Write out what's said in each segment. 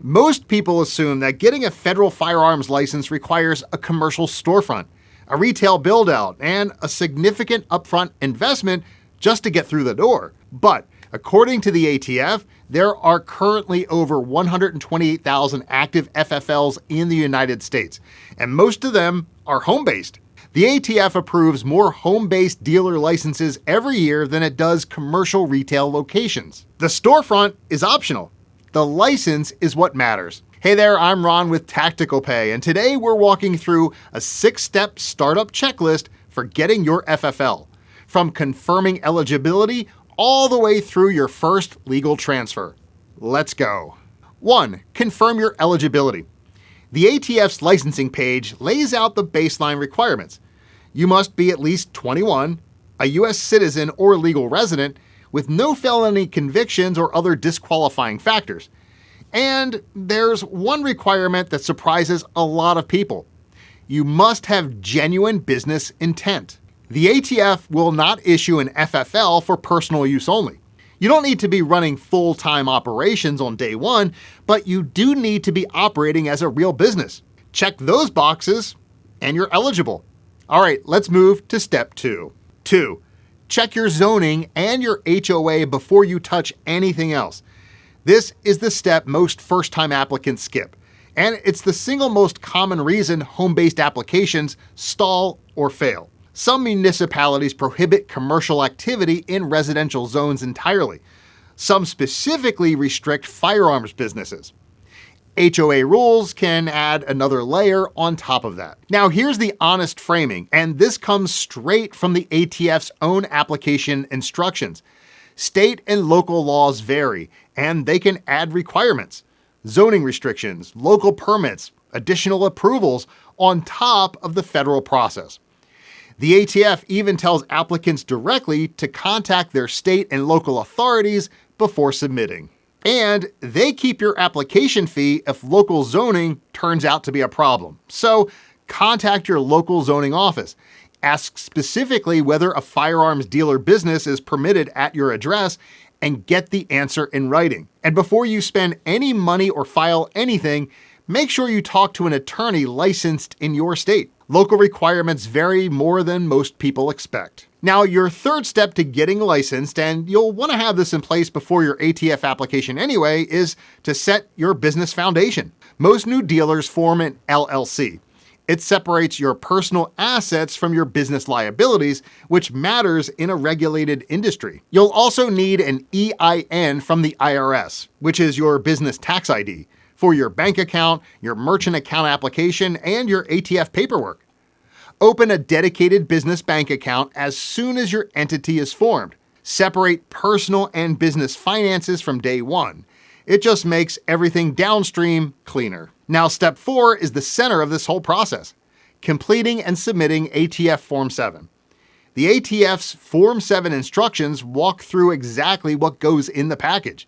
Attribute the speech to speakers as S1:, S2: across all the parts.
S1: Most people assume that getting a federal firearms license requires a commercial storefront, a retail build-out, and a significant upfront investment just to get through the door. But according to the ATF, there are currently over 128,000 active FFLs in the United States, and most of them are home-based. The ATF approves more home-based dealer licenses every year than it does commercial retail locations. The storefront is optional. The license is what matters. Hey there, I'm Ron with TacticalPay, and today we're walking through a 6-step startup checklist for getting your FFL, from confirming eligibility all the way through your first legal transfer. Let's go. 1. Confirm your eligibility. The ATF's licensing page lays out the baseline requirements. You must be at least 21, a U.S. citizen or legal resident, with no felony convictions or other disqualifying factors. And there's one requirement that surprises a lot of people. You must have genuine business intent. The ATF will not issue an FFL for personal use only. You don't need to be running full-time operations on day one, but you do need to be operating as a real business. Check those boxes and you're eligible. All right, let's move to step 2. 2. Check your zoning and your HOA before you touch anything else. This is the step most first-time applicants skip, and it's the single most common reason home-based applications stall or fail. Some municipalities prohibit commercial activity in residential zones entirely. Some specifically restrict firearms businesses. HOA rules can add another layer on top of that. Now here's the honest framing, and this comes straight from the ATF's own application instructions. State and local laws vary, and they can add requirements, zoning restrictions, local permits, additional approvals on top of the federal process. The ATF even tells applicants directly to contact their state and local authorities before submitting. And they keep your application fee if local zoning turns out to be a problem. So contact your local zoning office. Ask specifically whether a firearms dealer business is permitted at your address and get the answer in writing. And before you spend any money or file anything, make sure you talk to an attorney licensed in your state. Local requirements vary more than most people expect. Now, your third step to getting licensed, and you'll want to have this in place before your ATF application anyway, is to set your business foundation. Most new dealers form an LLC. It separates your personal assets from your business liabilities, which matters in a regulated industry. You'll also need an EIN from the IRS, which is your business tax ID, for your bank account, your merchant account application, and your ATF paperwork. Open a dedicated business bank account as soon as your entity is formed. Separate personal and business finances from day one. It just makes everything downstream cleaner. Now, step 4 is the center of this whole process: completing and submitting ATF Form 7. The ATF's Form 7 instructions walk through exactly what goes in the package.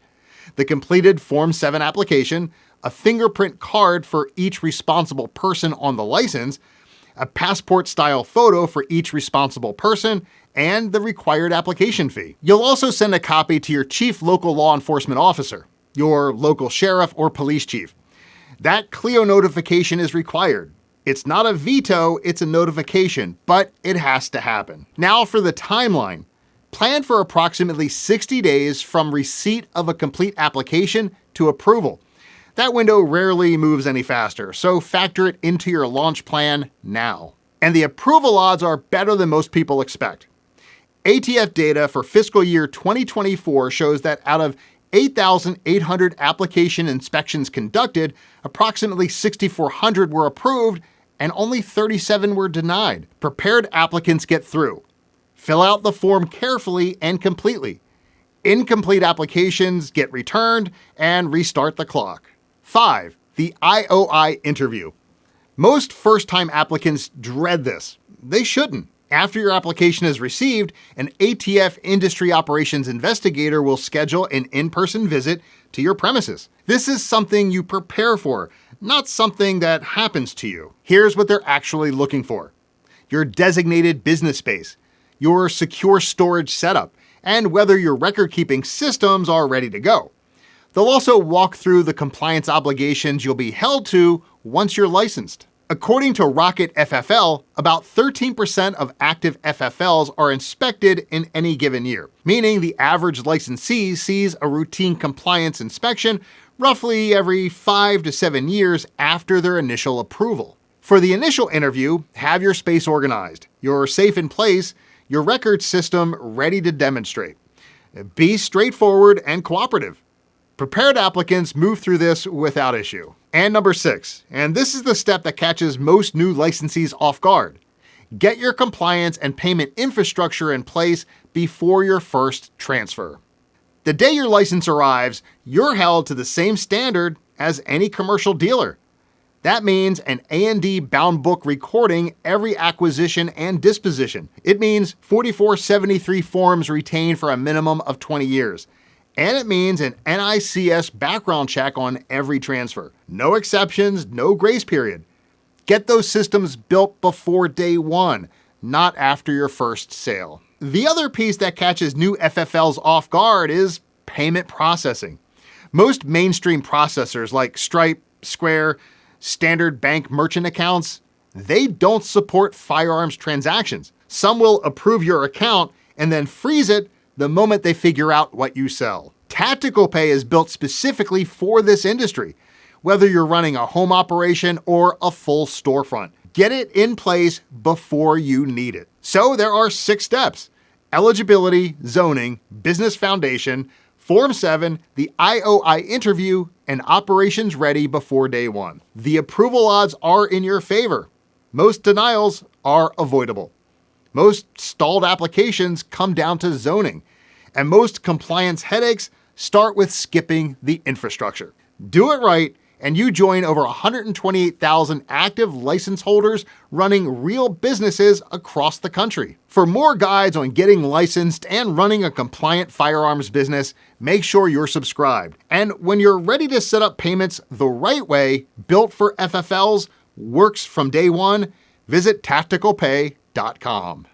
S1: The completed Form 7 application, a fingerprint card for each responsible person on the license, a passport-style photo for each responsible person, and the required application fee. You'll also send a copy to your chief local law enforcement officer, your local sheriff or police chief. That CLEO notification is required. It's not a veto, it's a notification, but it has to happen. Now for the timeline. Plan for approximately 60 days from receipt of a complete application to approval. That window rarely moves any faster, so factor it into your launch plan now. And the approval odds are better than most people expect. ATF data for fiscal year 2024 shows that out of 8,800 application inspections conducted, approximately 6,400 were approved and only 37 were denied. Prepared applicants get through. Fill out the form carefully and completely. Incomplete applications get returned and restart the clock. 5. The IOI Interview. Most first-time applicants dread this. They shouldn't. After your application is received, an ATF Industry Operations Investigator will schedule an in-person visit to your premises. This is something you prepare for, not something that happens to you. Here's what they're actually looking for: your designated business space, your secure storage setup, and whether your record-keeping systems are ready to go. They'll also walk through the compliance obligations you'll be held to once you're licensed. According to Rocket FFL, about 13% of active FFLs are inspected in any given year, meaning the average licensee sees a routine compliance inspection roughly every 5 to 7 years after their initial approval. For the initial interview, have your space organized, your safe in place, your record system ready to demonstrate. Be straightforward and cooperative. Prepared applicants move through this without issue. And number 6, and this is the step that catches most new licensees off guard. Get your compliance and payment infrastructure in place before your first transfer. The day your license arrives, you're held to the same standard as any commercial dealer. That means an A&D bound book recording every acquisition and disposition. It means 4473 forms retained for a minimum of 20 years. And it means an NICS background check on every transfer. No exceptions, no grace period. Get those systems built before day one, not after your first sale. The other piece that catches new FFLs off guard is payment processing. Most mainstream processors like Stripe, Square, standard bank merchant accounts, they don't support firearms transactions. Some will approve your account and then freeze it the moment they figure out what you sell. TacticalPay is built specifically for this industry, whether you're running a home operation or a full storefront. Get it in place before you need it. So there are 6 steps: eligibility, zoning, business foundation, Form 7, the IOI interview, and operations ready before day one. The approval odds are in your favor. Most denials are avoidable. Most stalled applications come down to zoning, and most compliance headaches start with skipping the infrastructure. Do it right, and you join over 128,000 active license holders running real businesses across the country. For more guides on getting licensed and running a compliant firearms business, make sure you're subscribed. And when you're ready to set up payments the right way, built for FFLs, works from day one, visit TacticalPay.com.